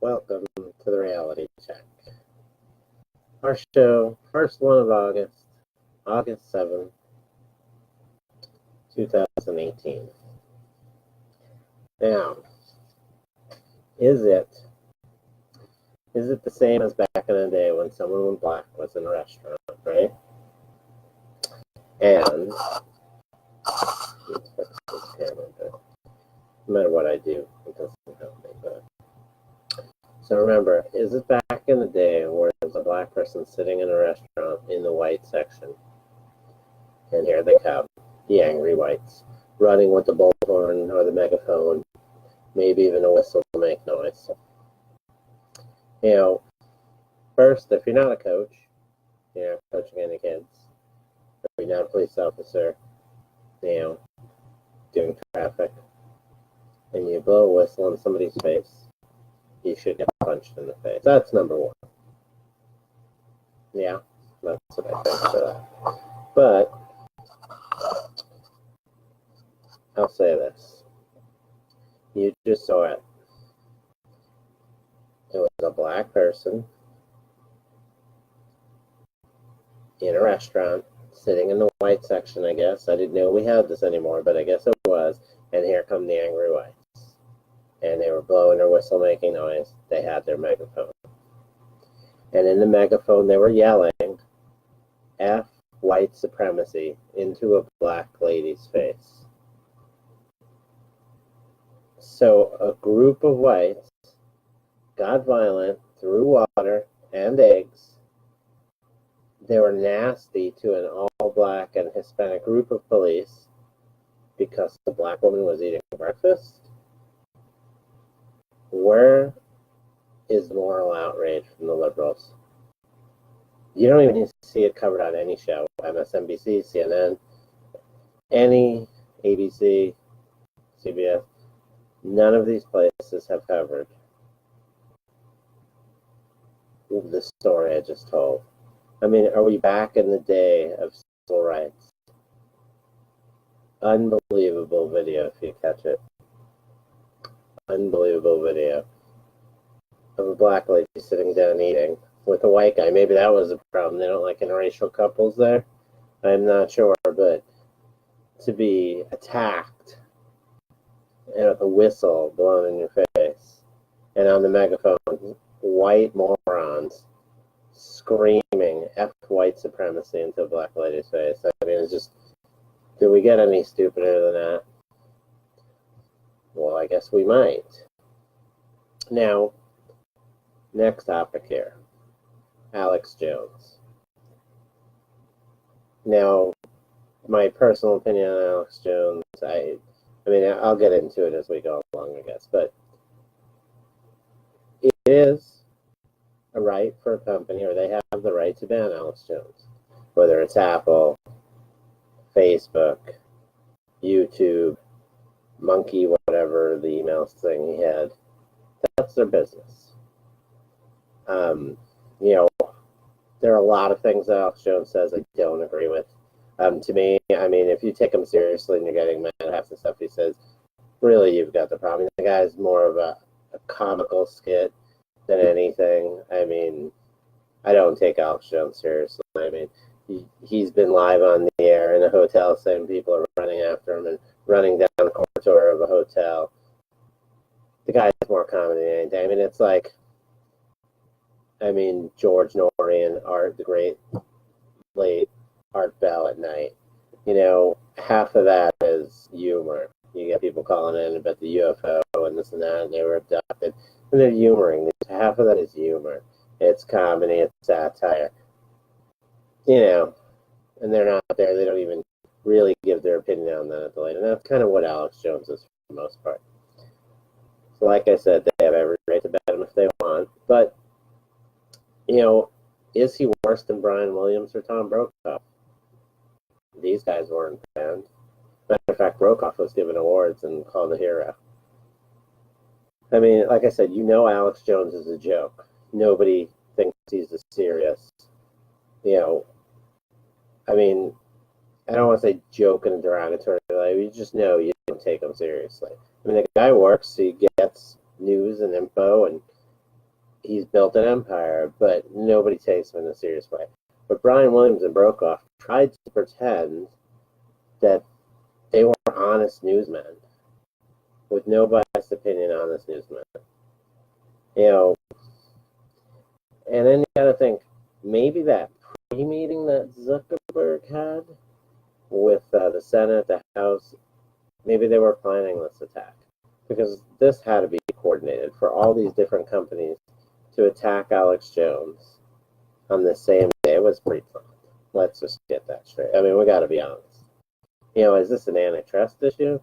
welcome to the reality check. Our show, first one of August, August 7th, 2018. Now, is it the same as back in the day when someone in black was in a restaurant, right? And let's fix this camera, but no matter what I do, it doesn't help me. But so remember, is it back in the day where there's a black person sitting in a restaurant in the white section, and here they come, the angry whites, running with the bullhorn or the megaphone, maybe even a whistle to make noise. You know, first, if you're not a coach, you're not coaching any kids, or you're not a police officer, you know, doing traffic, and you blow a whistle in somebody's face, you should get punched in the face. That's number one. Yeah, that's what I think for that. But I'll say this. You just saw it. It was a black person in a restaurant, sitting in the white section, I guess. I didn't know we had this anymore, but I guess it was. And here come the angry whites. And they were blowing their whistle, making noise. They had their megaphone. And in the megaphone, they were yelling, F white supremacy, into a black lady's face. So a group of whites got violent, threw water and eggs. They were nasty to an all-black and Hispanic group of police because the black woman was eating breakfast. Where is the moral outrage from the liberals? You don't even need to see it covered on any show. MSNBC, CNN, any ABC, CBS. None of these places have covered the story I just told. I mean, are we back in the day of civil rights? Unbelievable video if you catch it. Unbelievable video of a black lady sitting down eating with a white guy. Maybe that was a problem. They don't like interracial couples there. I'm not sure, but to be attacked and with a whistle blown in your face and on the megaphone, white morons screaming F white supremacy into a black lady's face. I mean, it's just, do we get any stupider than that? Well, I guess we might. Now, next topic here. Alex Jones. Now, my personal opinion on Alex Jones, I mean, I'll get into it as we go along, I guess, but it is a right for a company, or they have the right to ban Alex Jones, whether it's Apple, Facebook, YouTube, Monkey, whatever the email thing he had. That's their business. You know, there are a lot of things that Alex Jones says I don't agree with. To me, I mean, if you take him seriously and you're getting mad at half the stuff he says, really, you've got the problem. The guy's more of a comical skit than anything. I mean, I don't take Alex Jones seriously. I mean, he's been live on the air in a hotel saying people are running after him and running down the corridor of a hotel. The guy's more comedy than anything. I mean, it's like, George Norrie and Art, the great late Art Bell at night. You know, half of that is humor. You get people calling in about the UFO and this and that, and they were abducted. And they're humoring. Half of that is humor. It's comedy, it's satire. You know, and they're not there. They don't even really give their opinion on that at the late. And that's kind of what Alex Jones is for the most part. So like I said, they have every right to ban him if they want. But, you know, is he worse than Brian Williams or Tom Brokaw? These guys weren't banned. Matter of fact, Brokaw was given awards and called a hero. I mean, like I said, you know Alex Jones is a joke. Nobody thinks he's serious. You know, I mean, I don't want to say joke in a derogatory way. You just know you don't take him seriously. I mean, the guy works, he gets news and info, and he's built an empire, but nobody takes him in a serious way. But Brian Williams and Brokaw tried to pretend that they were honest newsmen with no biased opinion, honest newsmen. And then you got to think, maybe that pre-meeting that Zuckerberg had with the Senate, the House, maybe they were planning this attack. Because this had to be coordinated for all these different companies to attack Alex Jones on the same day. It was pre-planned. Let's just get that straight. I mean, we got to be honest. Is this an antitrust issue?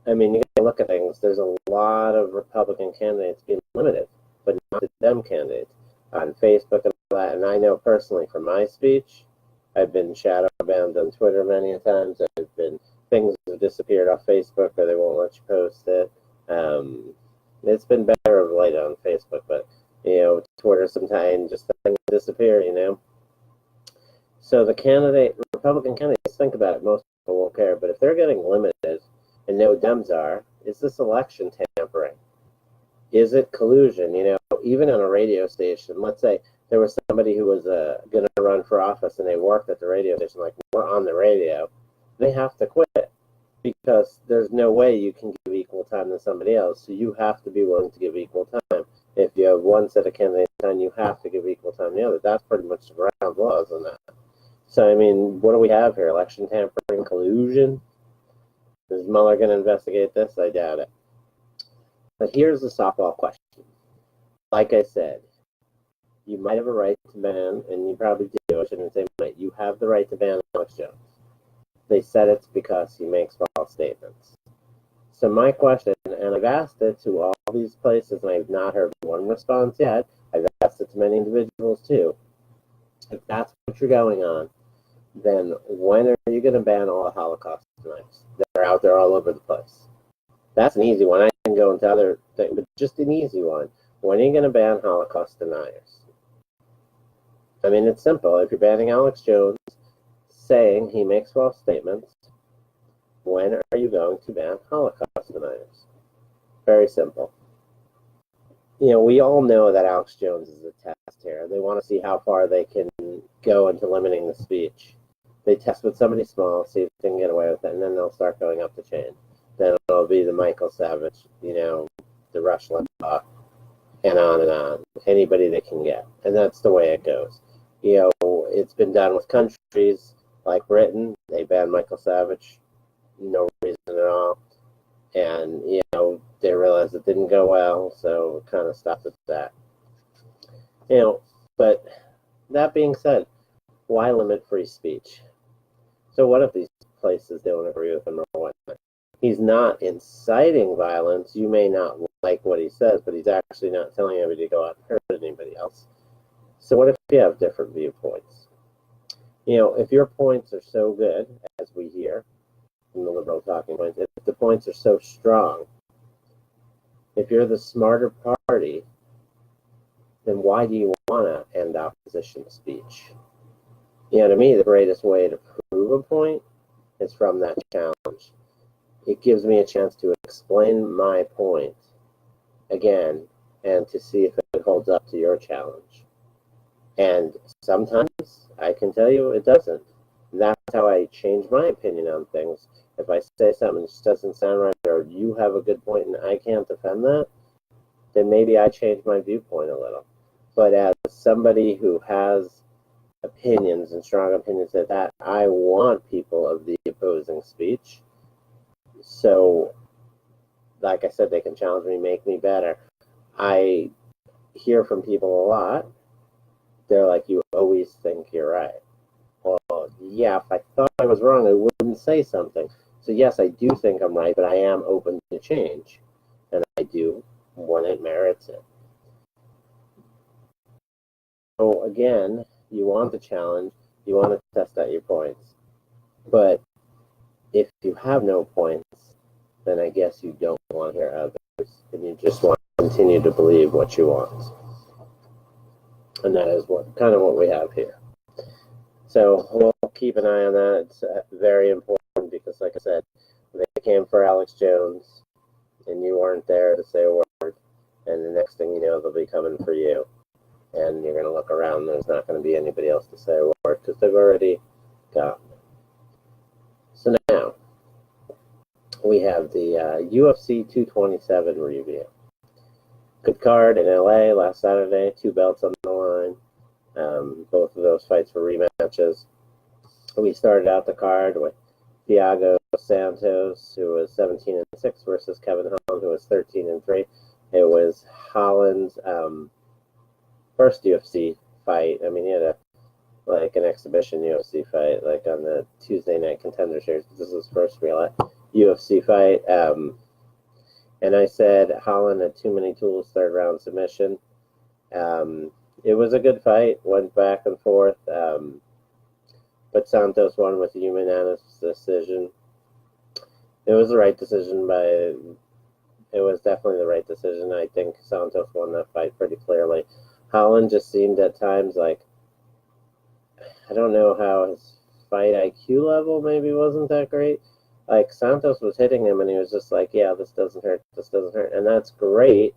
I mean, you got to look at things. There's a lot of Republican candidates being limited, but not the Dem candidates on Facebook and all that. And I know personally from my speech, I've been shadow banned on Twitter many times. Things have disappeared off Facebook, or they won't let you post it. It's been better of late on Facebook, but Twitter sometimes just things disappear. So the Republican candidates, think about it. Most people won't care, but if they're getting limited, and no Dems are, is this election tampering? Is it collusion? Even on a radio station, let's say there was somebody who was going to run for office and they worked at the radio station, like, we're on the radio, they have to quit because there's no way you can give equal time to somebody else. So you have to be willing to give equal time. If you have one set of candidates on, you have to give equal time to the other. That's pretty much the ground laws on that. So, I mean, what do we have here? Election tampering, collusion? Is Mueller going to investigate this? I doubt it. But here's the softball question. Like I said, you might have a right to ban, and you probably do. I shouldn't say might. You have the right to ban Alex Jones. They said it's because he makes false statements. So my question, and I've asked it to all these places, and I've not heard one response yet. I've asked it to many individuals too. If that's what you're going on, then when are you going to ban all the Holocaust deniers? They're out there all over the place. That's an easy one. I can go into other things, but just an easy one. When are you going to ban Holocaust deniers? I mean, it's simple. If you're banning Alex Jones, saying he makes false statements, when are you going to ban Holocaust deniers? Very simple. We all know that Alex Jones is a test here. They want to see how far they can go into limiting the speech. They test with somebody small, see if they can get away with it, and then they'll start going up the chain. Then it'll be the Michael Savage, the Rush Limbaugh, and on. Anybody they can get. And that's the way it goes. It's been done with countries like Britain. They banned Michael Savage, no reason at all. And, they realized it didn't go well, so it kind of stopped at that. But that being said, why limit free speech? So what if these places don't agree with him or whatnot? He's not inciting violence. You may not like what he says, but he's actually not telling anybody to go out and hurt anybody else. So what if you have different viewpoints? If your points are so good, as we hear from the liberal talking points, if the points are so strong, if you're the smarter party, then why do you want to end opposition speech? To me, the greatest way to prove a point is from that challenge. It gives me a chance to explain my point again and to see if it holds up to your challenge. And sometimes I can tell you it doesn't. That's how I change my opinion on things. If I say something that just doesn't sound right, or you have a good point and I can't defend that, then maybe I change my viewpoint a little. But as somebody who has opinions and strong opinions at that, I want people of the opposing speech. So, like I said, they can challenge me, make me better. I hear from people a lot. They're like, you always think you're right. Well, yeah, if I thought I was wrong, I wouldn't say something. So yes, I do think I'm right, but I am open to change. And I do when it merits it. So again, you want the challenge, you want to test out your points. But if you have no points, then I guess you don't want to hear others, and you just want to continue to believe what you want. And that is what we have here. So we'll keep an eye on that. It's very important because, like I said, they came for Alex Jones, and you weren't there to say a word. And the next next thing you know, they'll be coming for you. And you're going to look around, there's not going to be anybody else to say a word because they've already got them. So now, we have the UFC 227 review. Good card in LA last Saturday, 2 belts on the line. Both of those fights were rematches. We started out the card with Thiago Santos, who was 17-6, versus Kevin Holland, who was 13-3. It was Holland's first UFC fight. I mean, he had an exhibition UFC fight, like on the Tuesday Night Contender Series. This is his first real UFC fight. And I said Holland had too many tools, third round submission. It was a good fight, went back and forth. But Santos won with a unanimous decision. It was the right decision it was definitely the right decision. I think Santos won that fight pretty clearly. Holland just seemed at times like, I don't know how his fight IQ level maybe wasn't that great. Like, Santos was hitting him and he was just like, yeah, this doesn't hurt, this doesn't hurt. And that's great,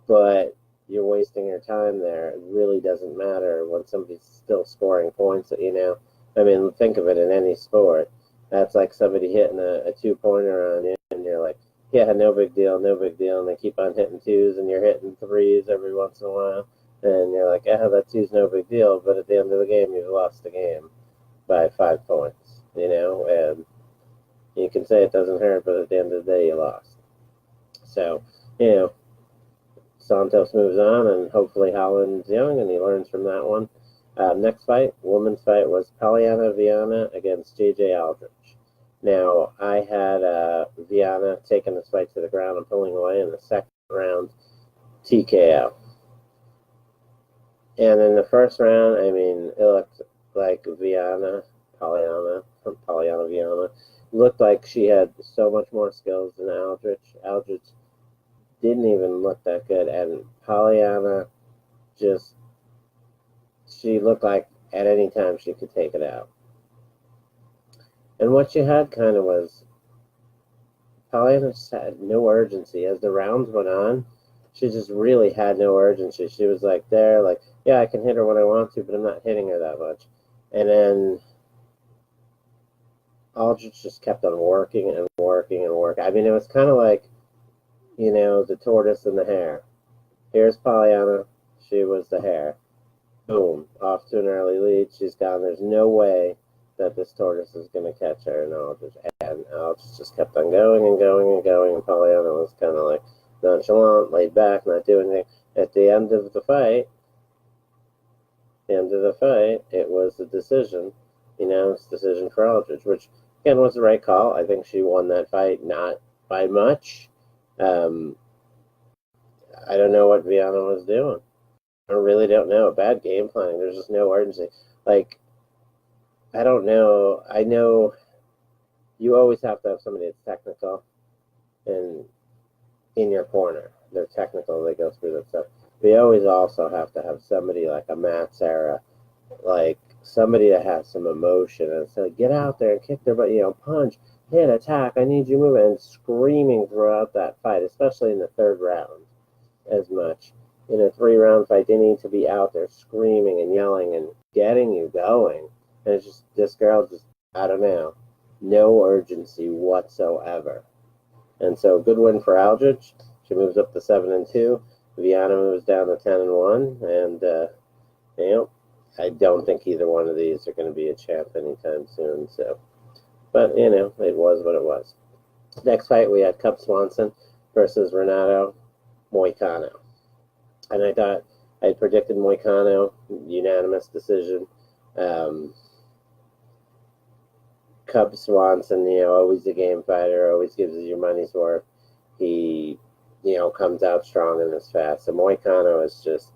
but you're wasting your time there. It really doesn't matter when somebody's still scoring points, you know? I mean, think of it in any sport. That's like somebody hitting a two-pointer on you, and you're like, yeah, no big deal, no big deal. And they keep on hitting twos, and you're hitting threes every once in a while. And you're like, yeah, that two's no big deal. But at the end of the game, you've lost the game by 5 points, you know? And you can say it doesn't hurt, but at the end of the day, you lost. So, you know, Santos moves on, and hopefully Holland's young, and he learns from that one. Next fight, women's fight, was Polyana Viana against J.J. Aldrich. Now, I had Viana taking this fight to the ground and pulling away in the second round TKO. And in the first round, I mean, it looked like Polyana Viana, looked like she had so much more skills than Aldrich. Aldrich didn't even look that good, and Polyana she looked like at any time she could take it out. And what you had kind of was, Polyana just had no urgency. As the rounds went on, she just really had no urgency. She was like there, like, yeah, I can hit her when I want to, but I'm not hitting her that much. And then Aldrich just kept on working and working and working. I mean, it was kind of like, you know, the tortoise and the hare. Here's Polyana. She was the hare. Boom. Off to an early lead. She's gone. There's no way that this tortoise is going to catch her. And Aldrich just kept on going and going and going. And Polyana was kind of like nonchalant, laid back, not doing anything. At the end of the fight, it was a decision. You know, it's a decision for Aldrich, which, again, was the right call. I think she won that fight, not by much. I don't know what Viana was doing. I really don't know. Bad game planning. There's just no urgency. Like, I don't know. I know you always have to have somebody that's technical and in your corner. They're technical. They go through that stuff. But you always also have to have somebody like a Matt Serra, like somebody that has some emotion and say, get out there and kick their butt, you know, punch, hit, attack, I need you moving, and screaming throughout that fight, especially in the third round as much. In a 3-round fight, they need to be out there screaming and yelling and getting you going. And it's just, this girl just, I don't know, no urgency whatsoever. And so, good win for Aldrich. She moves up to 7-2. Viana moves down to 10-1. And, you know, I don't think either one of these are going to be a champ anytime soon. So, but, you know, it was what it was. Next fight, we had Cub Swanson versus Renato Moicano. And I thought I had predicted Moicano, unanimous decision. Cub Swanson, you know, always a game fighter, always gives you your money's worth. He, you know, comes out strong and is fast. So Moicano is just,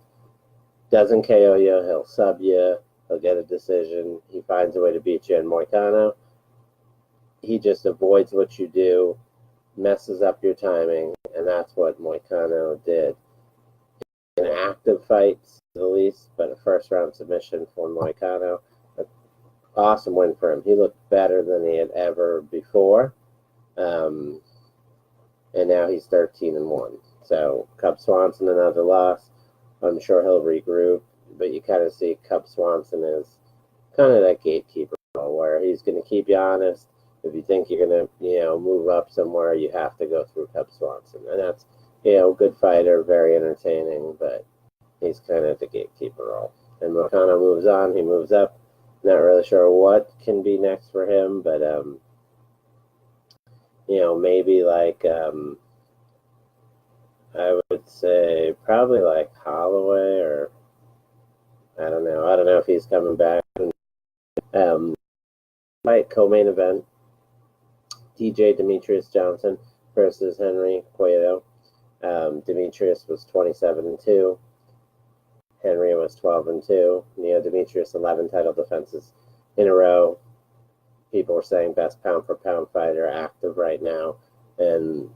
doesn't KO you, he'll sub you, he'll get a decision, he finds a way to beat you. And Moicano, he just avoids what you do, messes up your timing, and that's what Moicano did. An active fight, at least, but a first-round submission for Moicano. Awesome win for him. He looked better than he had ever before. And now he's 13-1. So Cub Swanson, another loss. I'm sure he'll regroup, but you kind of see Cub Swanson as kind of that gatekeeper role where he's going to keep you honest. If you think you're going to, move up somewhere, you have to go through Cub Swanson. And that's, good fighter, very entertaining, but he's kind of the gatekeeper role. And Moicano moves on, he moves up. Not really sure what can be next for him, but, maybe like, I would say probably like Holloway, or I don't know. I don't know if he's coming back. Fight co-main event: DJ Demetrius Johnson versus Henry Cueto. Demetrius was 27-2. Henry was 12-2. Demetrius 11 title defenses in a row. People were saying best pound for pound fighter active right now, and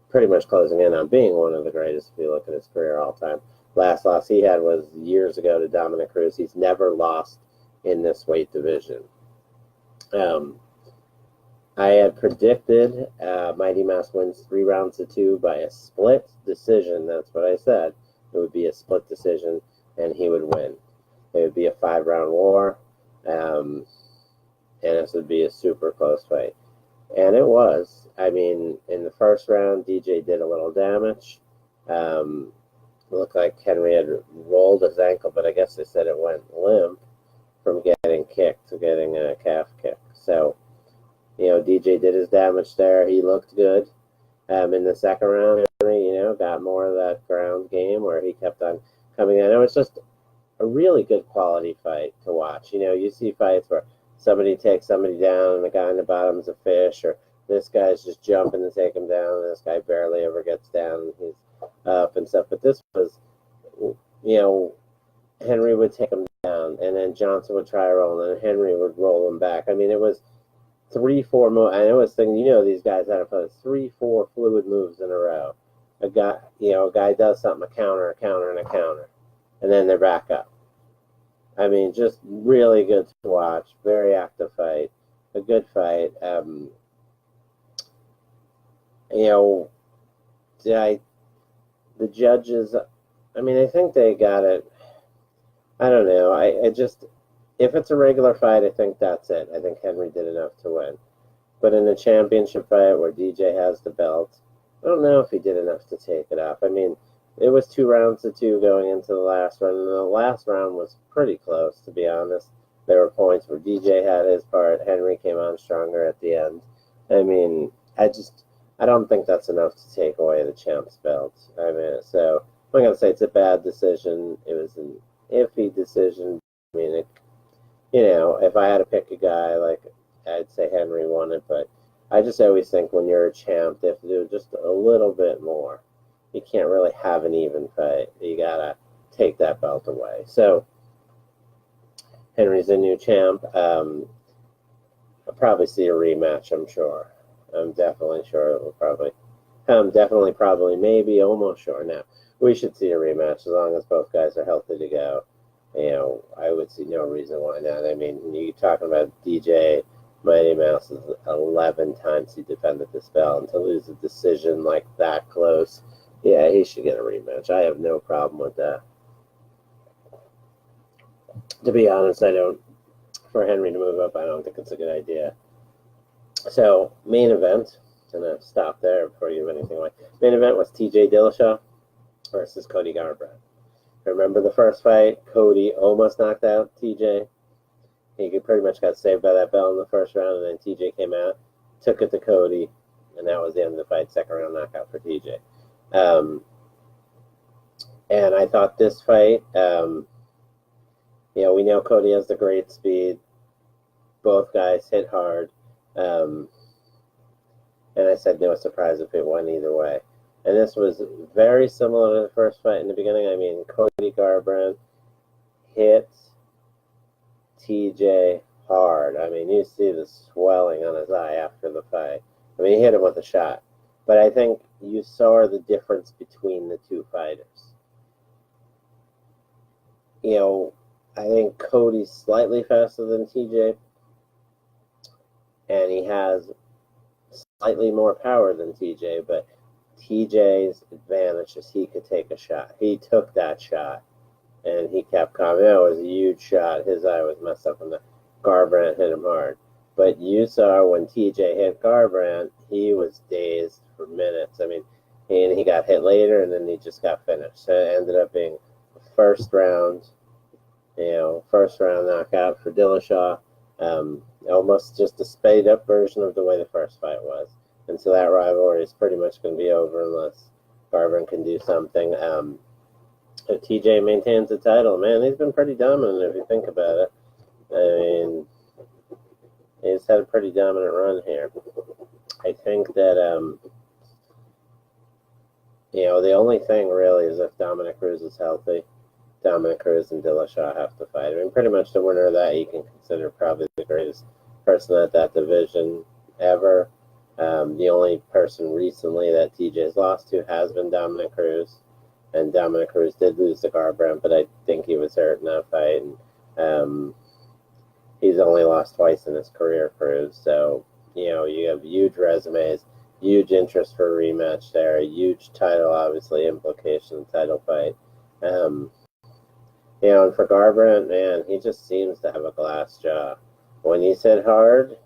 pretty much closing in on being one of the greatest if you look at his career all time. Last loss he had was years ago to Dominic Cruz. He's never lost in this weight division. I had predicted Mighty Mouse wins 3 rounds to 2 by a split decision. That's what I said. It would be a split decision, and he would win. It would be a 5-round war, and this would be a super close fight. And it was. I mean, in the first round, DJ did a little damage. It looked like Henry had rolled his ankle, but I guess they said it went limp from getting kicked to getting a calf kick. So, DJ did his damage there. He looked good. In the second round, Henry, got more of that ground game where he kept on coming in. It was just a really good quality fight to watch. You see fights where somebody takes somebody down and the guy in the bottom's a fish, or this guy's just jumping to take him down and this guy barely ever gets down and he's up and stuff. But this was, Henry would take him down and then Johnson would try rolling and Henry would roll him back. I mean, it was 3-4 moves. I was thinking, these guys had to play 3-4 fluid moves in a row. A guy does something, a counter, and a counter, and then they're back up. I mean, just really good to watch. Very active fight. A good fight. The judges, I think they got it. I don't know. If it's a regular fight, I think that's it. I think Henry did enough to win. But in a championship fight where DJ has the belt, I don't know if he did enough to take it off. I mean, it was 2 rounds to 2 going into the last round, and the last round was pretty close, to be honest. There were points where DJ had his part. Henry came on stronger at the end. I mean, I don't think that's enough to take away the champ's belt. So I'm going to say it's a bad decision. It was an iffy decision. I mean, if I had to pick a guy, I'd say Henry won it, but I just always think when you're a champ, they have to do just a little bit more. You can't really have an even fight. You got to take that belt away. So Henry's a new champ. I'll probably see a rematch, I'm sure. I'm definitely sure it will probably. Probably, maybe, almost sure. Now, we should see a rematch as long as both guys are healthy to go. I would see no reason why not. I mean, you're talking about DJ Mighty Mouse is 11 times he defended this belt, and to lose a decision like that close, yeah, he should get a rematch. I have no problem with that. To be honest, for Henry to move up, I don't think it's a good idea. So, main event, I'm going to stop there before you give anything away. Main event was TJ Dillashaw versus Cody Garbrandt. Remember the first fight? Cody almost knocked out TJ. He pretty much got saved by that bell in the first round, and then TJ came out, took it to Cody, and that was the end of the fight. Second round knockout for TJ. And I thought this fight, we know Cody has the great speed. Both guys hit hard. And I said no surprise if it went either way. And this was very similar to the first fight in the beginning. I mean, Cody Garbrandt hit TJ hard. I mean, you see the swelling on his eye after the fight. I mean, he hit him with a shot. But I think you saw the difference between the two fighters. I think Cody's slightly faster than TJ. And he has slightly more power than TJ. But TJ's advantage is he could take a shot. He took that shot, and he kept calm. That was a huge shot. His eye was messed up, and the Garbrandt hit him hard. But you saw when TJ hit Garbrandt, he was dazed for minutes. I mean, he got hit later, and then he just got finished. So it ended up being first round knockout for Dillashaw. Almost just a sped up version of the way the first fight was. And so that rivalry is pretty much going to be over unless Garbrandt can do something. If TJ maintains the title, man, he's been pretty dominant if you think about it. I mean, he's had a pretty dominant run here. I think that, the only thing really is if Dominic Cruz is healthy. Dominic Cruz and Dillashaw have to fight. I mean, pretty much the winner of that you can consider probably the greatest person at that division ever. The only person recently that TJ's lost to has been Dominic Cruz. And Dominic Cruz did lose to Garbrandt, but I think he was hurt in that fight. And, he's only lost twice in his career, Cruz. So, you have huge resumes, huge interest for a rematch there, a huge title, obviously, implication, title fight. And for Garbrandt, man, he just seems to have a glass jaw. When he's hit hard,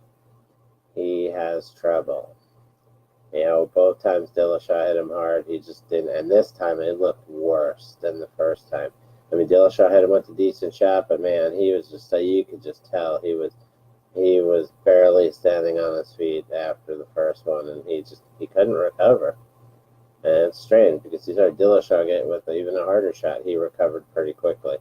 he has trouble. Both times Dillashaw hit him hard, he just didn't. And this time it looked worse than the first time. I mean, Dillashaw hit him with a decent shot, but man, he was just you could just tell he was barely standing on his feet after the first one, and he couldn't recover. And it's strange because you saw Dillashaw get with even a harder shot. He recovered pretty quickly.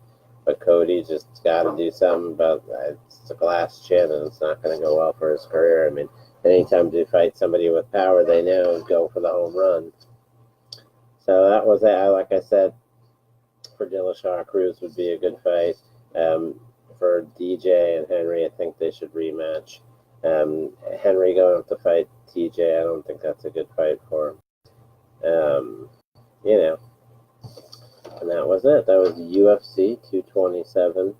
But Cody just got to do something about that. It's a glass chin, and it's not going to go well for his career. I mean, anytime you fight somebody with power, they know go for the home run. So that was it. Like I said, for Dillashaw, Cruz would be a good fight. For DJ and Henry, I think they should rematch. Henry going up to fight TJ, I don't think that's a good fight for him. And that was it. That was UFC 227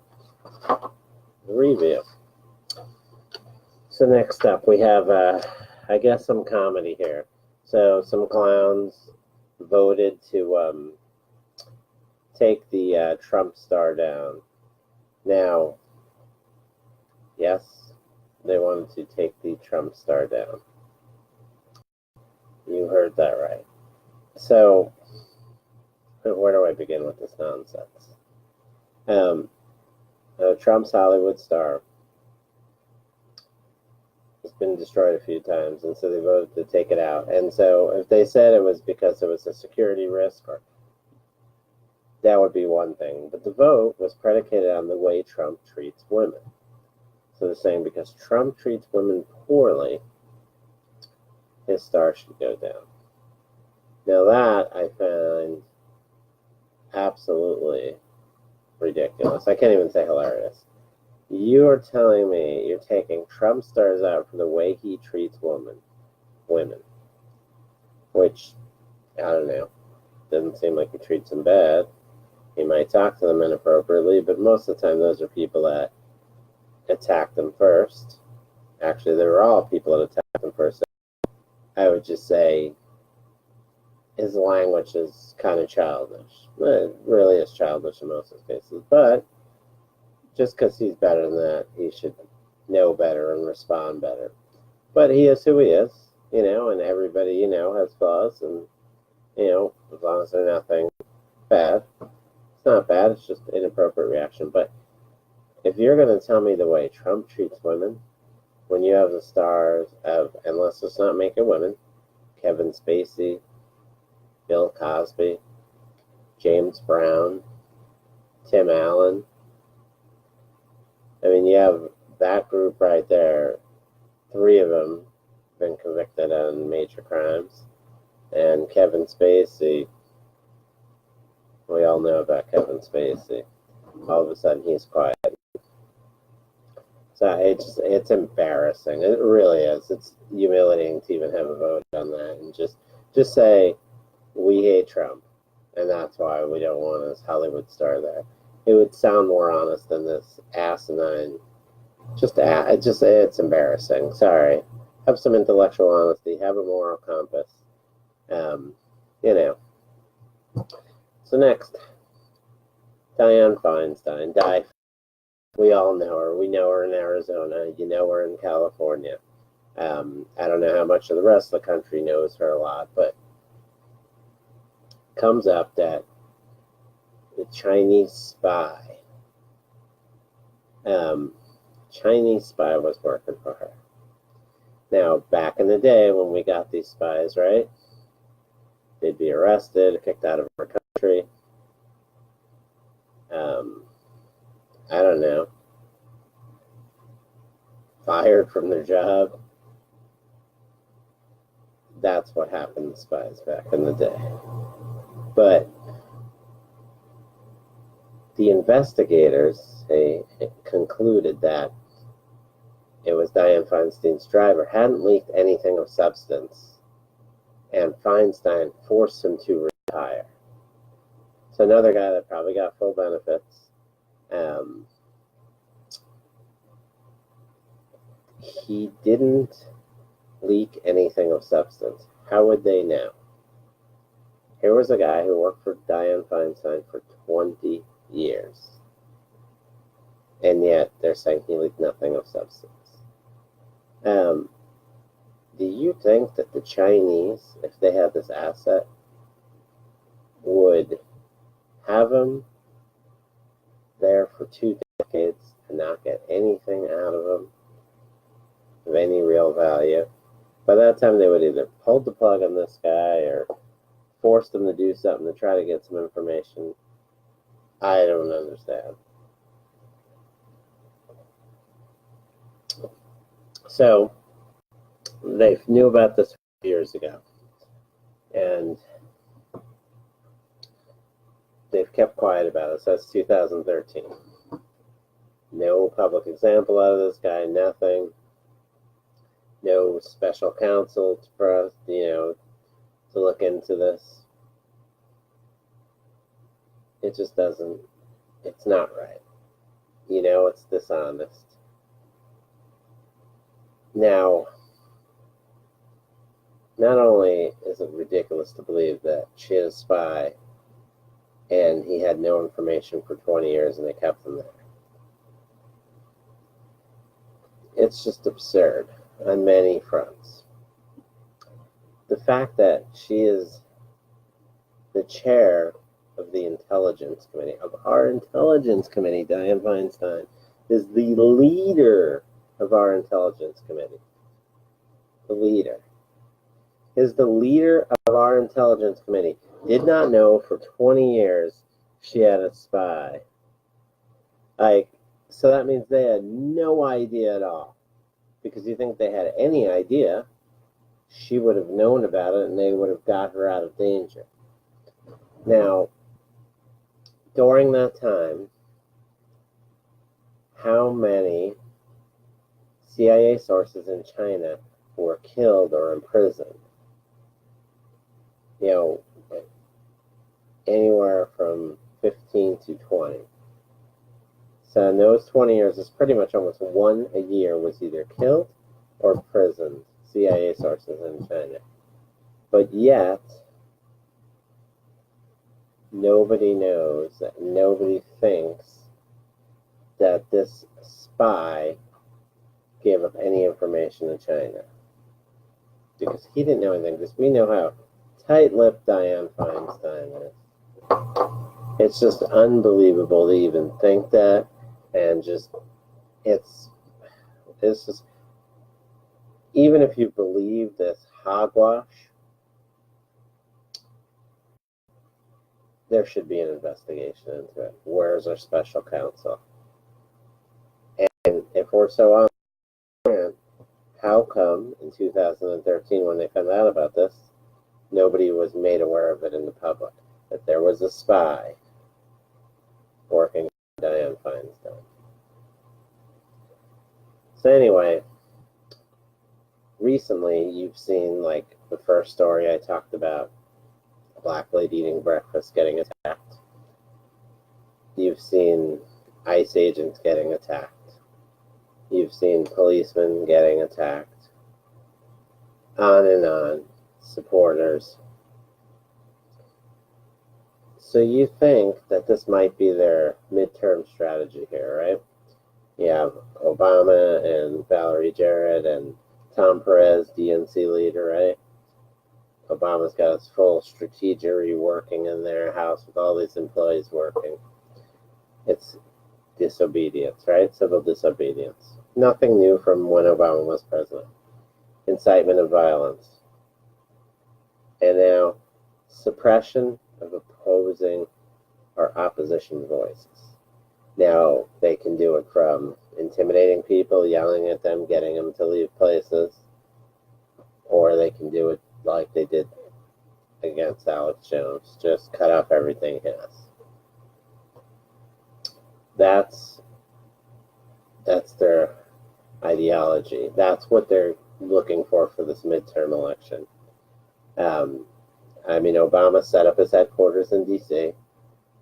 review. So next up, we have, I guess, some comedy here. So some clowns voted to take the Trump star down. Now, yes, they wanted to take the Trump star down. You heard that right. So, where do I begin with this nonsense? Trump's Hollywood star has been destroyed a few times, and so they voted to take it out. And so if they said it was because it was a security risk, that would be one thing. But the vote was predicated on the way Trump treats women. So they're saying because Trump treats women poorly, his star should go down. Now that I find absolutely ridiculous. I can't even say hilarious. You are telling me you're taking Trump stars out for the way he treats women, which, I don't know, doesn't seem like he treats them bad. He might talk to them inappropriately, but most of the time those are people that attack them first. Actually, they were all people that attacked them first. I would just say his language is kind of childish. It really is childish in most of his cases. But just because he's better than that, he should know better and respond better. But he is who he is, and everybody, has flaws. And, as long as they're nothing bad. It's not bad, it's just an inappropriate reaction. But if you're going to tell me the way Trump treats women, when you have the stars of, and let's just not make it women, Kevin Spacey, Bill Cosby, James Brown, Tim Allen. I mean, you have that group right there. 3 of them been convicted on major crimes. And Kevin Spacey, we all know about Kevin Spacey. All of a sudden, he's quiet. So it's embarrassing. It really is. It's humiliating to even have a vote on that. And just say, we hate Trump, and that's why we don't want his Hollywood star there. It would sound more honest than this asinine. It's embarrassing. Sorry. Have some intellectual honesty. Have a moral compass. you know. So next, Dianne Feinstein. We all know her. We know her in Arizona. You know her in California. I don't know how much of the rest of the country knows her a lot, but comes up that the Chinese spy was working for her. Now, back in the day when we got these spies, right? They'd be arrested, kicked out of our country. I don't know. Fired from their job. That's what happened to spies back in the day. But the investigators, they concluded that it was Dianne Feinstein's driver, hadn't leaked anything of substance, and Feinstein forced him to retire. So another guy that probably got full benefits. He didn't leak anything of substance. How would they know? Here was a guy who worked for Dianne Feinstein for 20 years. And yet they're saying he leaked nothing of substance. Do you think that the Chinese, if they had this asset, would have him there for 2 decades and not get anything out of him of any real value? By that time, they would either pull the plug on this guy or force him to do something to try to get some information. I don't understand. So, they knew about this years ago, and they've kept quiet about it since 2013. No public example out of this guy, nothing. No special counsel to look into this. It just doesn't, it's not right. It's dishonest. Now, not only is it ridiculous to believe that she is a spy and he had no information for 20 years and they kept him there. It's just absurd on many fronts. The fact that she is the chair of the Intelligence Committee, of our Intelligence Committee, Dianne Feinstein, is the leader of our Intelligence Committee. The leader. Is the leader of our Intelligence Committee. Did not know for 20 years she had a spy. So that means they had no idea at all. Because you think if they had any idea, she would have known about it and they would have got her out of danger. Now, during that time, how many CIA sources in China were killed or imprisoned? Anywhere from 15 to 20. So in those 20 years, it's pretty much almost one a year was either killed or imprisoned, CIA sources in China. But yet, nobody knows, nobody thinks that this spy gave up any information to China. Because he didn't know anything, because we know how tight-lipped Dianne Feinstein is. It's just unbelievable to even think that, and it's just, even if you believe this hogwash, there should be an investigation into it. Where's our special counsel? And if we're so on, how come in 2013, when they found out about this, nobody was made aware of it in the public? That there was a spy working with Dianne Feinstein. So anyway, recently you've seen, like, the first story I talked about, a black lady eating breakfast getting attacked. You've seen ICE agents getting attacked. You've seen policemen getting attacked. On and on. Supporters. So you think that this might be their midterm strategy here, right? You have Obama and Valerie Jarrett and Tom Perez, DNC leader, right? Obama's got his full strategery working in their house with all these employees working. It's disobedience, right? Civil disobedience. Nothing new from when Obama was president. Incitement of violence. And now, suppression of opposing or opposition voices. Now, they can do it from intimidating people, yelling at them, getting them to leave places, or they can do it like they did against Alex Jones, just cut off everything he has. That's their ideology. That's what they're looking for this midterm election. Obama set up his headquarters in D.C.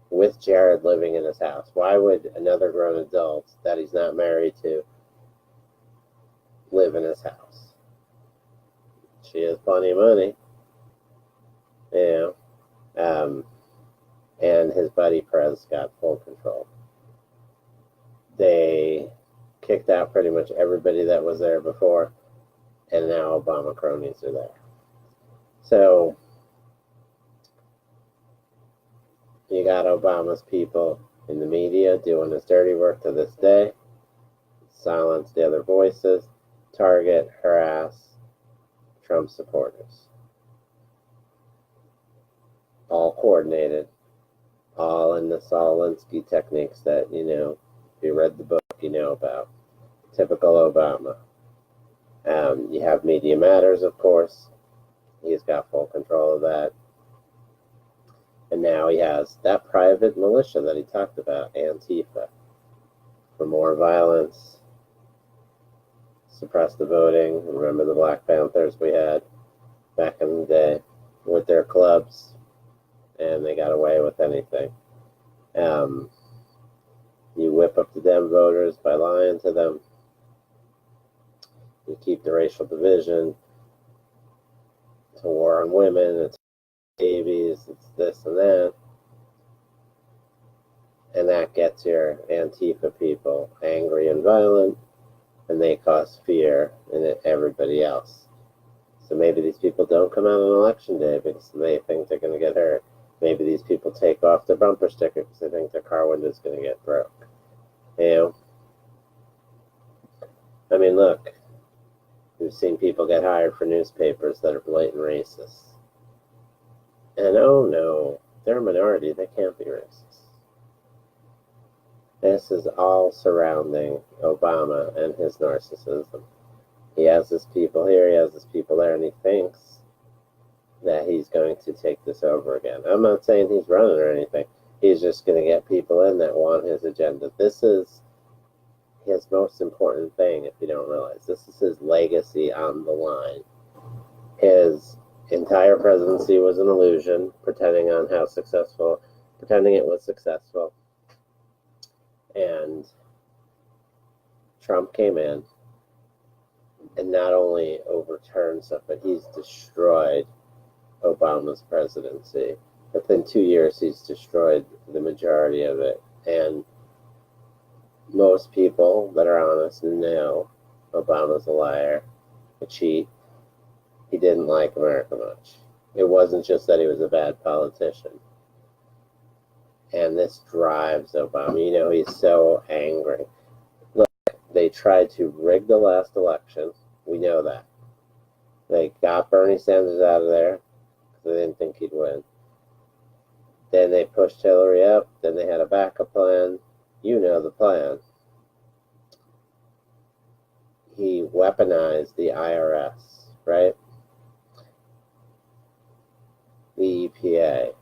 with Jared living in his house. Why would another grown adult that he's not married to live in his house? She has plenty of money, and his buddy Perez got full control. They kicked out pretty much everybody that was there before, and now Obama cronies are there. So you got Obama's people in the media doing his dirty work to this day, silence the other voices, target, harass Trump supporters. All coordinated, all in the Saul Alinsky techniques that, if you read the book, you know about. Typical Obama. You have Media Matters, of course. He's got full control of that. And now he has that private militia that he talked about, Antifa, for more violence, suppress the voting. Remember the Black Panthers we had back in the day with their clubs, and they got away with anything. You whip up the Dem voters by lying to them. You keep the racial division. It's a war on women. It's babies. It's this and that. And that gets your Antifa people angry and violent, and they cause fear in everybody else. So maybe these people don't come out on election day because they think they're going to get hurt. Maybe these people take off their bumper sticker because they think their car window is going to get broke. Look, we've seen people get hired for newspapers that are blatant racists. And oh no, they're a minority, they can't be racist. This is all surrounding Obama and his narcissism. He has his people here, he has his people there, and he thinks that he's going to take this over again. I'm not saying he's running or anything. He's just going to get people in that want his agenda. This is his most important thing, if you don't realize. This is his legacy on the line. His entire presidency was an illusion, pretending it was successful. And Trump came in and not only overturned stuff, but he's destroyed Obama's presidency. Within 2 years, he's destroyed the majority of it. And most people that are honest know Obama's a liar, a cheat. He didn't like America much. It wasn't just that he was a bad politician. And this drives Obama. He's so angry. Look, they tried to rig the last election. We know that. They got Bernie Sanders out of there because they didn't think he'd win. Then they pushed Hillary up. Then they had a backup plan. You know the plan. He weaponized the IRS, right? The EPA.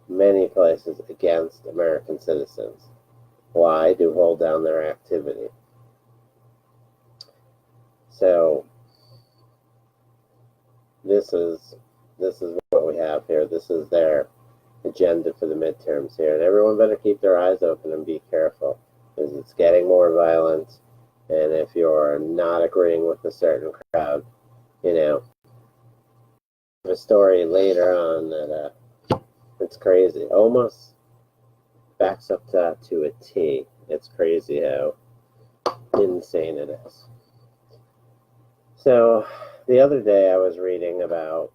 Many places against American citizens. Why? To hold down their activity. So this is what we have here. This is their agenda for the midterms here, and everyone better keep their eyes open and be careful, because it's getting more violent. And if you're not agreeing with a certain crowd, a story later on that It's crazy. Almost backs up to a T. It's crazy how insane it is. So the other day I was reading about,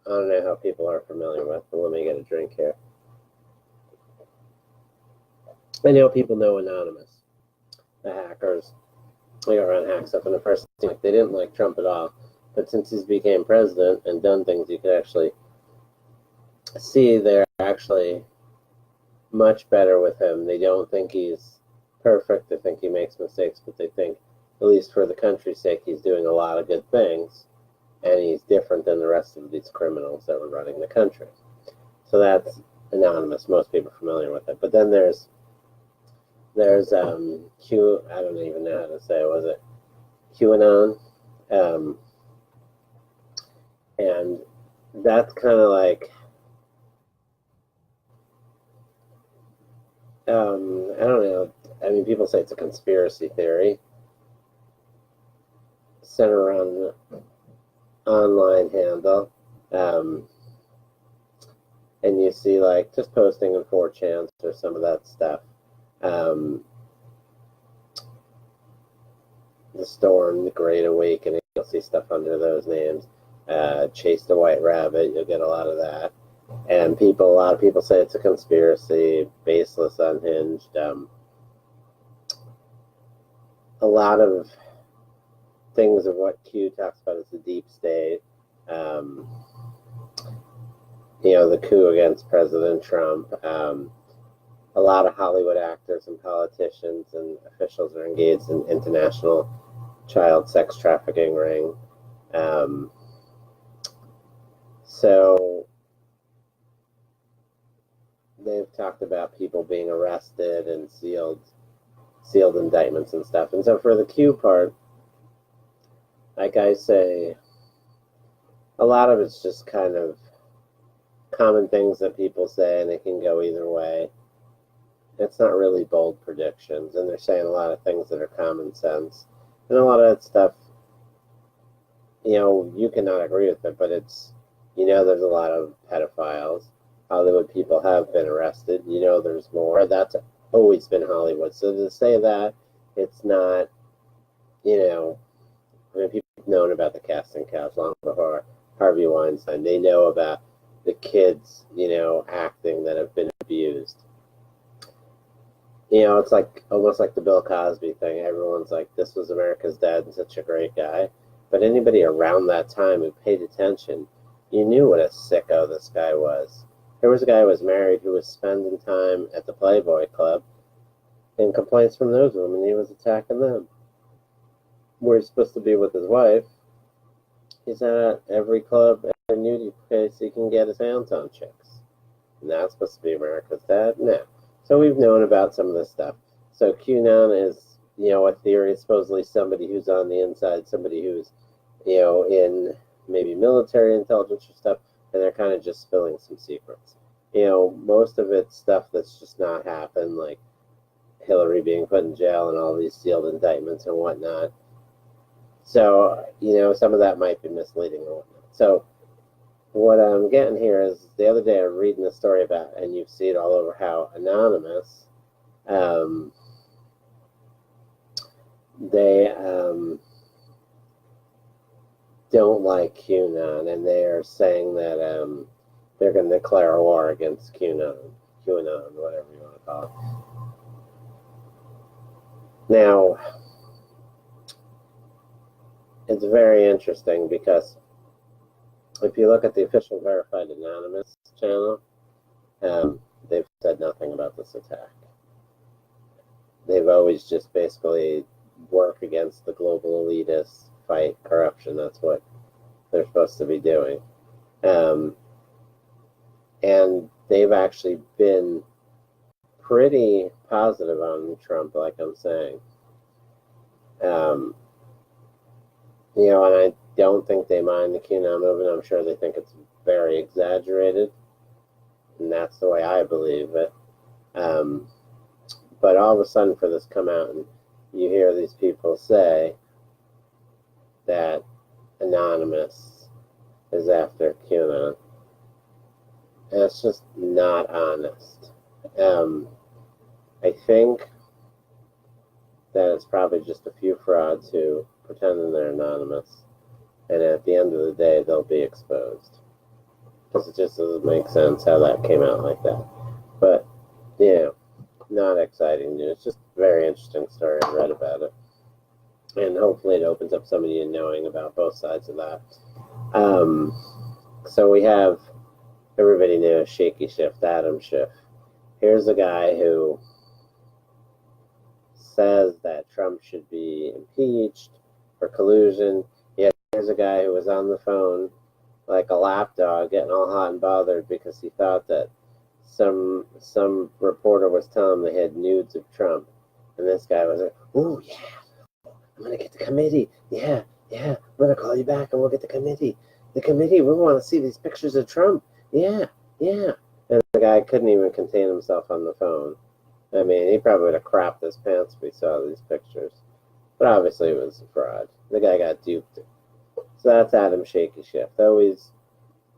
I don't know how people are familiar with, but let me get a drink here. I know people know Anonymous, the hackers. They got around hack stuff, and the first thing, they didn't like Trump at all. But since he's became president and done things, you could actually see they're actually much better with him. They don't think he's perfect. They think he makes mistakes, but they think, at least for the country's sake, he's doing a lot of good things, and he's different than the rest of these criminals that were running the country. So that's Anonymous. Most people are familiar with it. But then there's Q. I don't even know how to say it. Was it QAnon? And that's kind of like, I don't know. I mean, people say it's a conspiracy theory centered around an online handle. And you see, like, just posting in 4chan or some of that stuff. The Storm, the Great Awakening, you'll see stuff under those names. Chase the White Rabbit, you'll get a lot of that. And a lot of people say it's a conspiracy, baseless, unhinged. A lot of things of what Q talks about is the deep state. The coup against President Trump. A lot of Hollywood actors and politicians and officials are engaged in international child sex trafficking ring. So they've talked about people being arrested and sealed indictments and stuff. And so for the Q part, like I say, a lot of it's just kind of common things that people say, and it can go either way. It's not really bold predictions, and they're saying a lot of things that are common sense. And a lot of that stuff, you cannot agree with it, but it's, there's a lot of pedophiles. Hollywood people have been arrested. There's more. That's always been Hollywood. So to say that, it's not, people have known about the casting couch long before Harvey Weinstein. They know about the kids, acting that have been abused. It's like almost like the Bill Cosby thing. Everyone's like, this was America's dad and such a great guy. But anybody around that time who paid attention, you knew what a sicko this guy was. There was a guy who was married who was spending time at the Playboy Club, and complaints from those women, he was attacking them. Where he's supposed to be with his wife, he's at every club, every nudie place he can get his hands on chicks. And that's supposed to be America's dad? No. So we've known about some of this stuff. So QAnon is, a theory, supposedly somebody who's on the inside, somebody who's, in maybe military intelligence or stuff, and they're kind of just spilling some secrets. Most of it's stuff that's just not happened, like Hillary being put in jail and all these sealed indictments and whatnot. So, some of that might be misleading or whatnot. So what I'm getting here is, the other day I was reading a story about, and you see it all over, how Anonymous, they don't like QAnon, and they are saying that they're going to declare a war against QAnon, whatever you want to call it. Now, it's very interesting because if you look at the official verified Anonymous channel, they've said nothing about this attack. They've always just basically work against the global elitists, fight corruption. That's what they're supposed to be doing. And they've actually been pretty positive on Trump, like I'm saying. And I don't think they mind the QAnon movement. I'm sure they think it's very exaggerated, and that's the way I believe it. But all of a sudden, for this come out, and you hear these people say that Anonymous is after QAnon. And it's just not honest. I think that it's probably just a few frauds who pretend that they're anonymous, and at the end of the day, they'll be exposed. Because it just doesn't make sense how that came out like that. But, not exciting news. Just a very interesting story. I read about it. And hopefully it opens up some of you knowing about both sides of that. So we have, everybody knows Shaky Schiff, Adam Schiff. Here's a guy who says that Trump should be impeached for collusion. Yet here's a guy who was on the phone like a lapdog, getting all hot and bothered because he thought that some reporter was telling him they had nudes of Trump, and this guy was like, "Oh yeah, I'm gonna get the committee. Yeah, I'm gonna call you back and we'll get the committee. The committee, we want to see these pictures of Trump. Yeah." And the guy couldn't even contain himself on the phone. I mean, he probably would have crapped his pants if he saw these pictures. But obviously it was a fraud. The guy got duped. So that's Adam Shaky Schiff. Always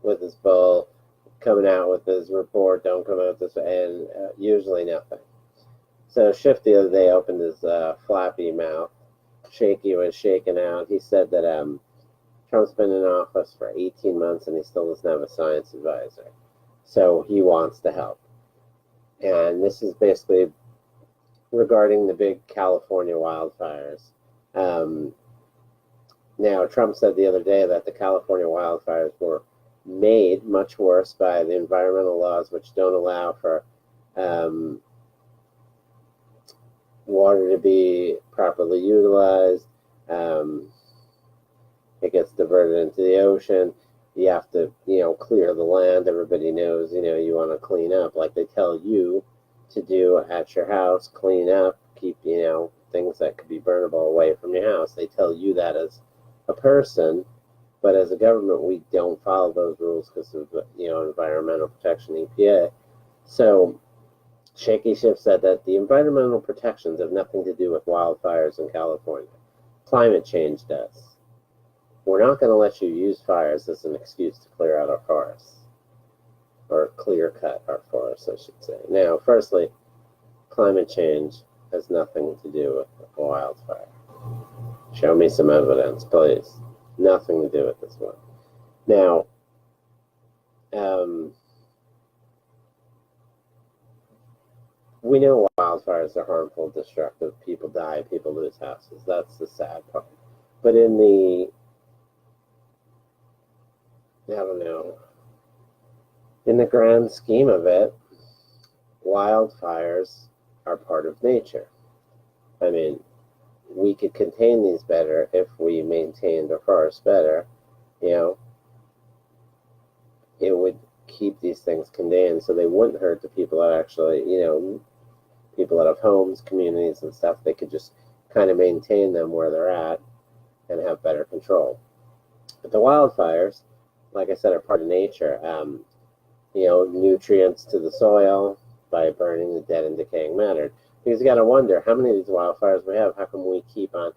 with his bull, coming out with his report, don't come out this way, and usually nothing. So Schiff the other day opened his flappy mouth. Shaky was shaken out. He said that Trump's been in office for 18 months and he still doesn't have a science advisor. So he wants to help. And this is basically regarding the big California wildfires. Now, Trump said the other day that the California wildfires were made much worse by the environmental laws, which don't allow for water to be properly utilized. It gets diverted into the ocean. You have to, clear the land. Everybody knows, you want to clean up like they tell you to do at your house. Clean up, keep, things that could be burnable away from your house. They tell you that as a person, but as a government, we don't follow those rules because of, Environmental Protection, EPA. So Shaky Schiff said that the environmental protections have nothing to do with wildfires in California. Climate change does. We're not going to let you use fires as an excuse to clear out our forests. Or clear cut our forests, I should say. Now, firstly, climate change has nothing to do with a wildfire. Show me some evidence, please. Nothing to do with this one. Now, we know wildfires are harmful, destructive. People die, people lose houses. That's the sad part. But in the grand scheme of it, wildfires are part of nature. I mean, we could contain these better if we maintained our forests better. It would keep these things contained so they wouldn't hurt the people that actually, people that have homes, communities and stuff. They could just kind of maintain them where they're at and have better control. But the wildfires, like I said, are part of nature. Nutrients to the soil by burning the dead and decaying matter. Because you got to wonder, how many of these wildfires we have, how come we keep on?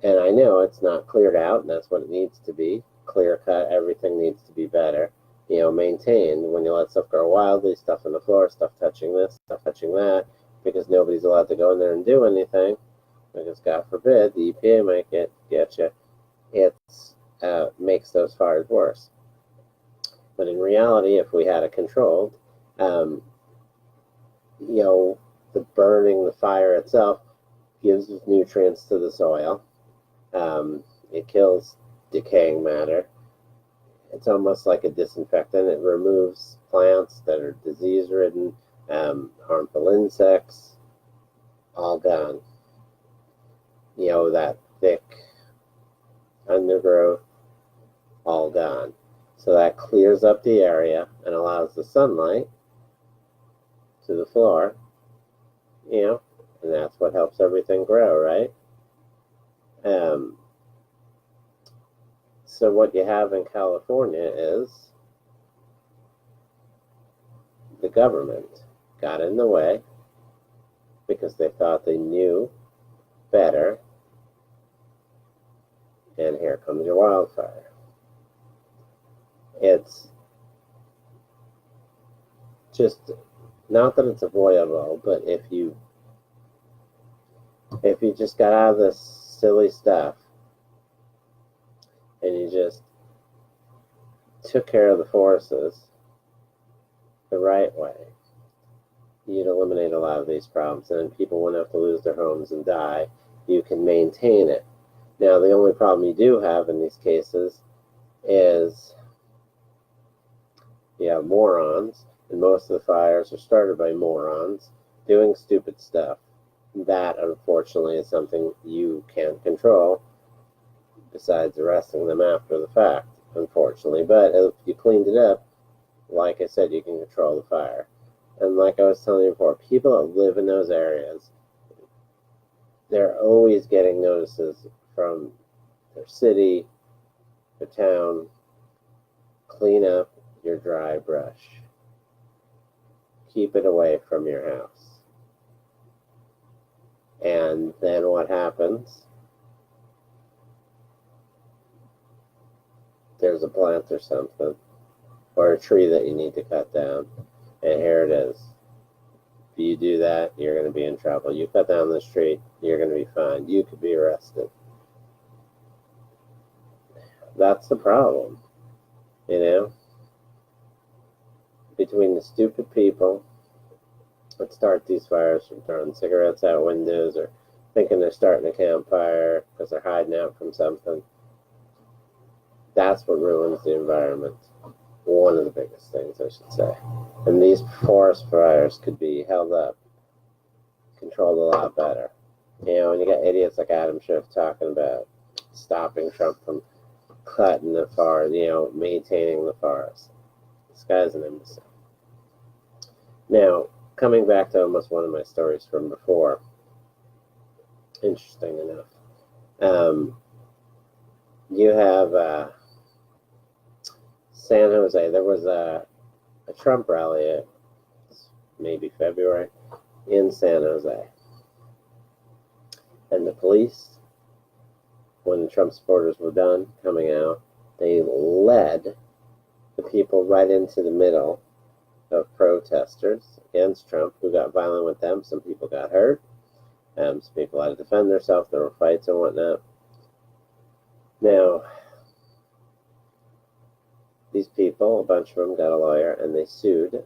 And I know it's not cleared out, and that's what it needs to be. Clear cut, everything needs to be better, maintained. When you let stuff grow wildly, stuff on the floor, stuff touching this, stuff touching that, because nobody's allowed to go in there and do anything, because God forbid, the EPA might get you. It makes those fires worse. But in reality, if we had it controlled, the burning, the fire itself gives nutrients to the soil. It kills decaying matter. It's almost like a disinfectant. It removes plants that are disease-ridden, harmful insects, all gone. That thick undergrowth, all gone. So that clears up the area and allows the sunlight to the floor, and that's what helps everything grow, right? So what you have in California is the government got in the way because they thought they knew better, and here comes your wildfire. It's just, not that it's avoidable, but if you just got out of this silly stuff and you just took care of the forces the right way, you'd eliminate a lot of these problems, and people wouldn't have to lose their homes and die. You can maintain it. Now, the only problem you do have in these cases is you have morons, and most of the fires are started by morons doing stupid stuff. That, unfortunately, is something you can't control, besides arresting them after the fact, unfortunately. But if you cleaned it up, like I said, you can control the fire. And like I was telling you before, people that live in those areas, they're always getting notices from their city, their town, clean up your dry brush. Keep it away from your house. And then what happens? There's a plant or something, or a tree that you need to cut down, and here it is. If you do that, you're going to be in trouble. You cut down this tree, you're going to be fined. You could be arrested. That's the problem, you know? Between the stupid people that start these fires from throwing cigarettes out windows or thinking they're starting a campfire because they're hiding out from something, that's what ruins the environment. One of the biggest things, I should say. And these forest fires could be held up, controlled a lot better. You know, and you got idiots like Adam Schiff talking about stopping Trump from cutting the forest, you know, maintaining the forest. This guy's an imbecile. Now, coming back to almost one of my stories from before, interesting enough, you have San Jose. There was a Trump rally, maybe February, in San Jose. And the police, when the Trump supporters were done coming out, they led the people right into the middle of protesters against Trump who got violent with them. Some people got hurt. Some people had to defend themselves. There were fights and whatnot. Now, these people, a bunch of them, got a lawyer, and they sued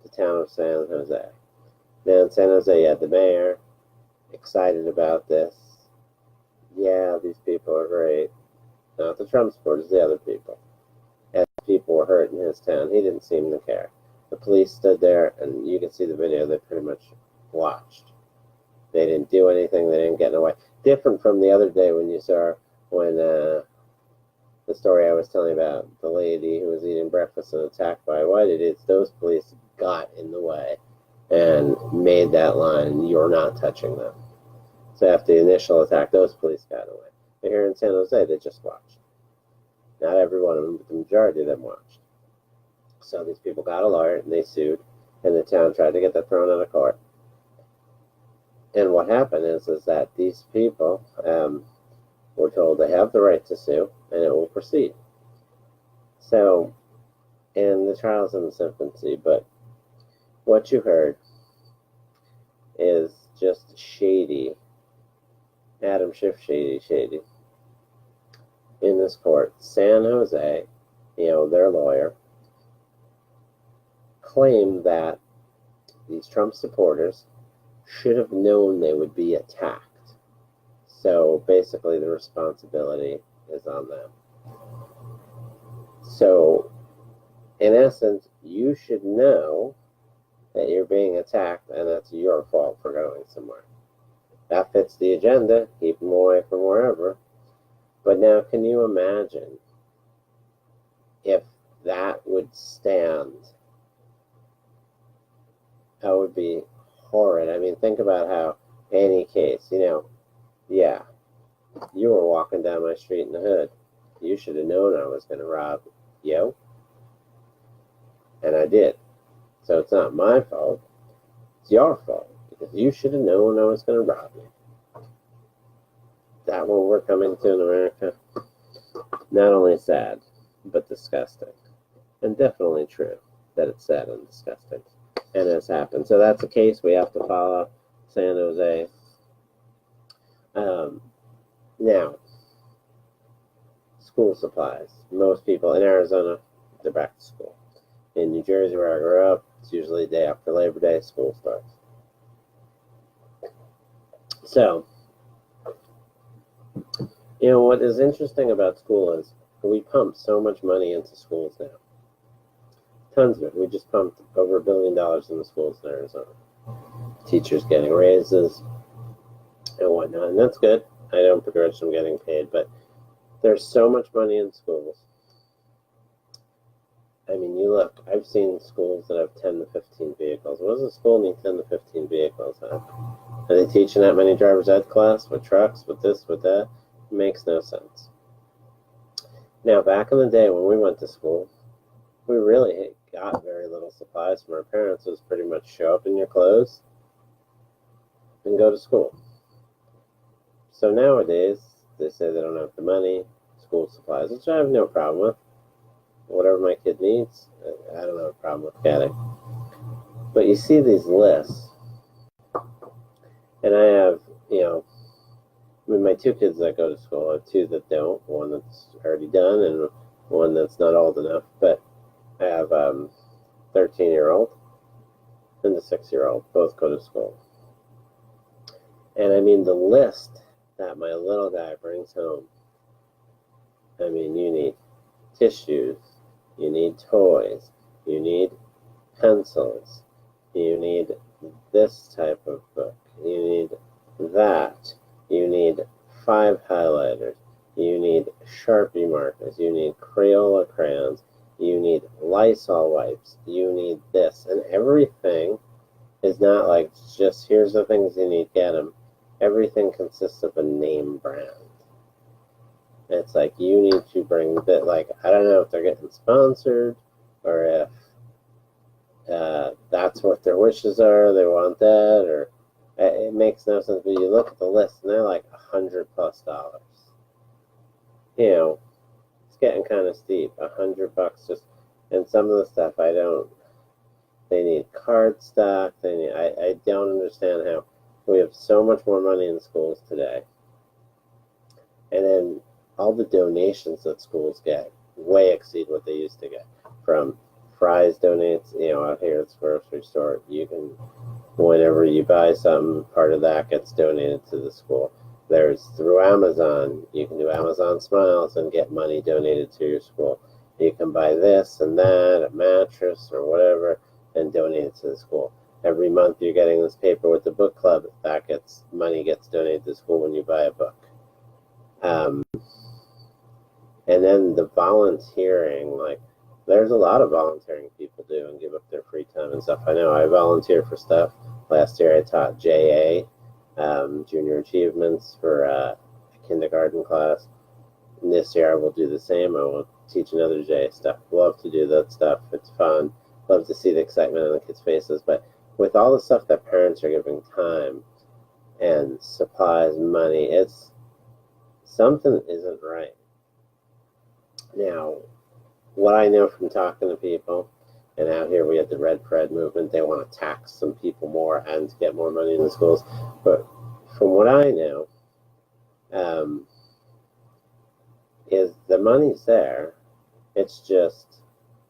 the town of San Jose. Now, in San Jose, you had the mayor excited about this. Yeah, these people are great. Not the Trump supporters, the other people. As people were hurt in his town, he didn't seem to care. The police stood there, and you can see the video, they pretty much watched. They didn't do anything, they didn't get in the way. Different from the other day when you saw, when the story I was telling about, the lady who was eating breakfast and attacked by white idiots, those police got in the way and made that line, you're not touching them. So after the initial attack, those police got away. But here in San Jose, they just watched. Not every one of them, but the majority of them watched. So these people got a lawyer, and they sued, and the town tried to get that thrown out of court. And what happened is that these people were told they have the right to sue, and it will proceed. So, and the trial's in its infancy, but what you heard is just shady, Adam Schiff shady, in this court. San Jose, you know, their lawyer, claimed that these Trump supporters should have known they would be attacked. So basically the responsibility is on them. So in essence, you should know that you're being attacked and that's your fault for going somewhere. That fits the agenda, keep them away from wherever. But now can you imagine if that would stand? That would be horrid. I mean, think about how any case, you know, yeah, you were walking down my street in the hood. You should have known I was going to rob you. And I did. So it's not my fault. It's your fault. Because you should have known I was going to rob you. Is that what we're coming to in America? Not only sad, but disgusting. And definitely true that it's sad and disgusting. and it's happened. So that's a case we have to follow. San Jose. Now, school supplies. Most people in Arizona, they're back to school. In New Jersey, where I grew up, it's usually the day after Labor Day, school starts. So, what is interesting about school is we pump so much money into schools now. Tons of it. We just pumped over $1 billion in the schools in Arizona. Teachers getting raises and whatnot, and that's good. I don't begrudge them getting paid, but there's so much money in schools. I mean, you look, I've seen schools that have 10 to 15 vehicles. What does a school need 10 to 15 vehicles at? Are they teaching that many driver's ed class with trucks, with this, with that? It makes no sense. Now, back in the day when we went to school, we really got very little supplies from our parents. It was pretty much show up in your clothes and go to school. So nowadays, they say they don't have the money, school supplies, which I have no problem with. Whatever my kid needs, I don't have a problem with getting. But you see these lists, and I have, my 2 kids that go to school, I have 2 that don't, one that's already done and one that's not old enough, but I have a 13-year-old and a 6-year-old, both go to school. And I mean, the list that my little guy brings home, I mean, you need tissues, you need toys, you need pencils, you need this type of book, you need that, you need 5 highlighters, you need Sharpie markers, you need Crayola crayons, you need Lysol wipes, you need this, and everything is not like just here's the things you need, get them. Everything consists of a name brand. It's like you need to bring that. Like, I don't know if they're getting sponsored or if that's what their wishes are. They want that, or it makes no sense. But you look at the list and they're like $100+. It's getting kind of steep. $100 just, and some of the stuff I don't. They need card stock. I don't understand how we have so much more money in schools today, and then all the donations that schools get way exceed what they used to get. From Fry's donates, out here at the grocery store, you can, whenever you buy something, part of that gets donated to the school. There's through Amazon, you can do Amazon Smiles and get money donated to your school. You can buy this and that, a mattress or whatever, and donate it to the school. Every month you're getting this paper with the book club. That money gets donated to the school when you buy a book. And then the volunteering, like, there's a lot of volunteering people do and give up their free time and stuff. I know I volunteer for stuff. Last year I taught JA, Junior Achievements, for a kindergarten class. And this year I will do the same. I will teach another JA stuff. Love to do that stuff. It's fun. Love to see the excitement on the kids' faces. But with all the stuff that parents are giving time and supplies, money, it's something isn't right. Now, what I know from talking to people, and out here we have the Red Fred movement, they want to tax some people more and to get more money in the schools. But from what I know, is the money's there. It's just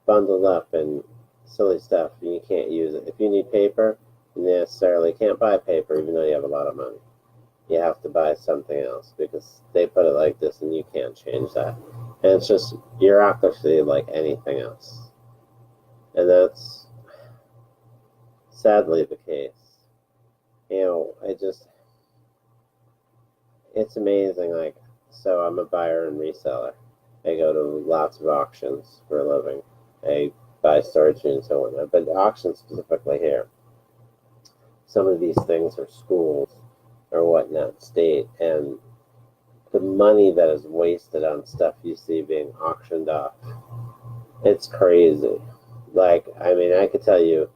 bundled up in silly stuff, and you can't use it. If you need paper, you necessarily can't buy paper, even though you have a lot of money. You have to buy something else because they put it like this, and you can't change that. And it's just bureaucracy like anything else. And that's sadly the case. It's amazing. Like, so I'm a buyer and reseller. I go to lots of auctions for a living. I buy storage units and whatnot, but auctions specifically here. Some of these things are schools or whatnot, state, and the money that is wasted on stuff you see being auctioned off, it's crazy. Like, I mean, I could tell you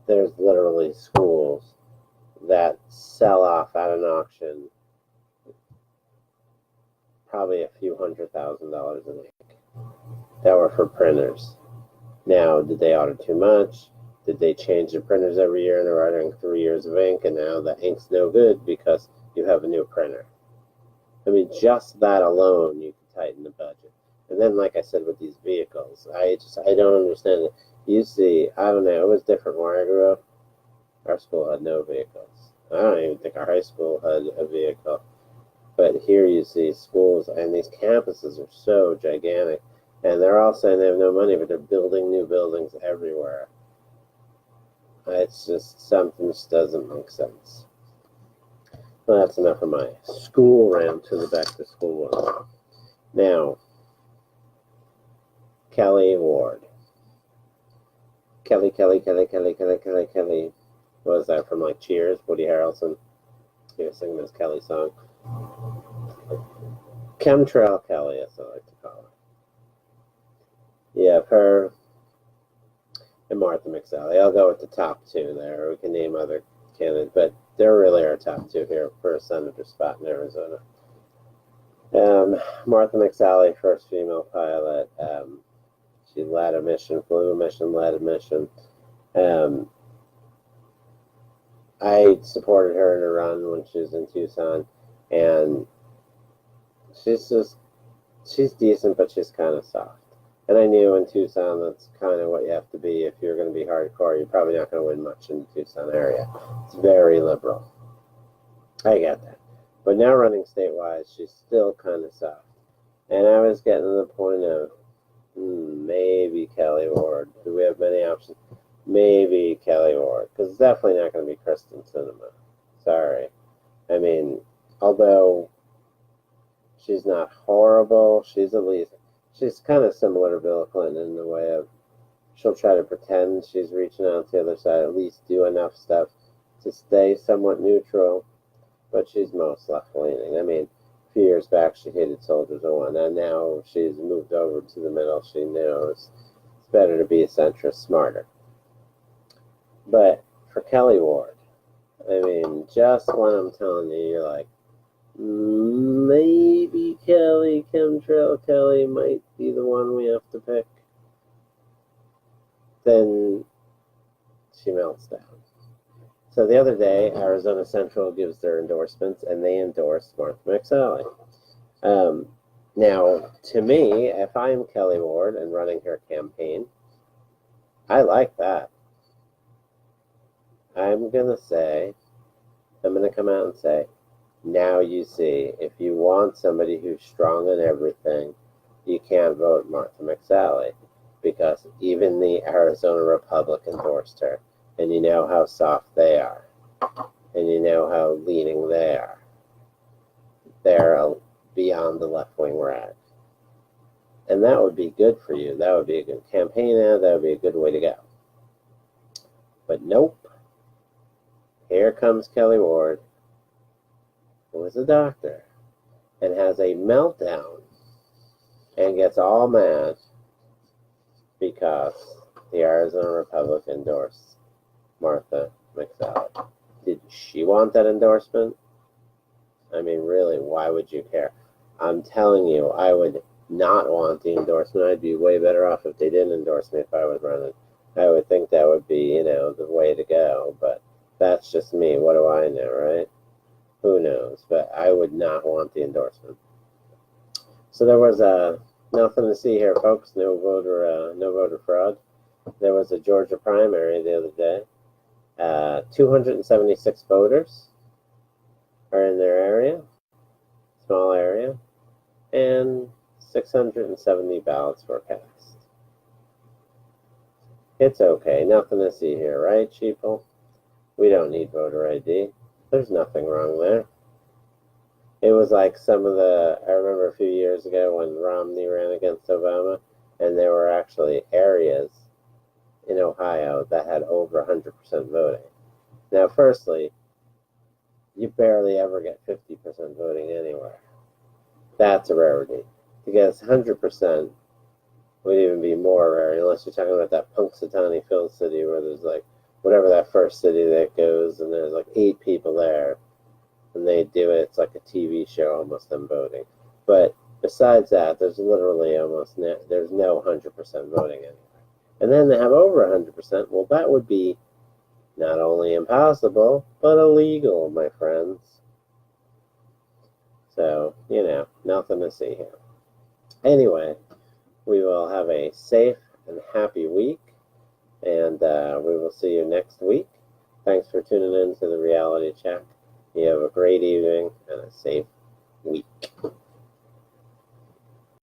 there's literally schools that sell off at an auction probably a few $100,000 a week that were for printers. Now, did they order too much? Did they change the printers every year and they're running 3 years of ink and now the ink's no good because you have a new printer? I mean, just that alone, you can tighten the budget. And then, like I said, with these vehicles, I don't understand it. You see, I don't know, it was different where I grew up. Our school had no vehicles. I don't even think our high school had a vehicle. But here you see schools, and these campuses are so gigantic. And they're all saying they have no money, but they're building new buildings everywhere. It's just, something just doesn't make sense. Well, that's enough of my school rant to the back to school one. Now, Kelly Ward. Kelly. What was that from, like, Cheers? Woody Harrelson. He was singing this Kelly song. Chemtrail Kelly, as I like to call her. Yeah, her and Martha McSally. I'll go with the top two there. We can name other candidates, but they're really our top two here for a senator spot in Arizona. Martha McSally, first female pilot. She led a mission, flew a mission, led a mission. I supported her in a run when she was in Tucson, and she's decent, but she's kind of soft. And I knew in Tucson that's kind of what you have to be. If you're going to be hardcore, you're probably not going to win much in the Tucson area. It's very liberal. I get that. But now running statewide, she's still kind of soft. And I was getting to the point of, maybe Kelly Ward. Do we have many options? Maybe Kelly Ward. Because it's definitely not going to be Kristen Sinema. Sorry. I mean, although she's not horrible, she's kind of similar to Bill Clinton in the way of she'll try to pretend she's reaching out to the other side, at least do enough stuff to stay somewhat neutral, but she's most left-leaning. I mean, a few years back she hated soldiers and whatnot. Now she's moved over to the middle. She knows it's better to be a centrist, smarter. But for Kelly Ward, I mean, just when I'm telling you, you're like, maybe Chemtrail Kelly might be the one we have to pick, then she melts down. So the other day, Arizona Central gives their endorsements, and they endorsed Martha McSally. Now, to me, if I'm Kelly Ward and running her campaign, I like that. I'm going to come out and say, now you see, if you want somebody who's strong in everything, you can't vote Martha McSally, because even the Arizona Republic endorsed her, and you know how soft they are, and you know how leaning they are. They're beyond the left wing we're at. And that would be good for you. That would be a good campaign ad. That would be a good way to go. But nope. Here comes Kelly Ward, who is a doctor, and has a meltdown and gets all mad because the Arizona Republic endorsed Martha McSally. Did she want that endorsement? I mean, really, why would you care? I'm telling you, I would not want the endorsement. I'd be way better off if they didn't endorse me if I was running. I would think that would be, the way to go, but that's just me. What do I know, right? Who knows? But I would not want the endorsement. So there was nothing to see here, folks. No voter fraud. There was a Georgia primary the other day. 276 voters are in their area, small area, and 670 ballots were cast. It's okay. Nothing to see here, right, sheeple? We don't need voter ID. There's nothing wrong there. It was like I remember a few years ago when Romney ran against Obama, and there were actually areas in Ohio that had over 100% voting. Now, firstly, you barely ever get 50% voting anywhere. That's a rarity. To get 100% would even be more rare, unless you're talking about that Punxsutawney Phil city where there's whatever that first city that goes, and there's 8 people there, and they do it. It's like a TV show, almost them voting. But besides that, there's literally there's no 100% voting anywhere. and then they have over 100%, well, that would be not only impossible, but illegal, my friends. So, nothing to see here. Anyway, we will have a safe and happy week, and we will see you next week. Thanks for tuning in to the Reality Check. You have a great evening and a safe week.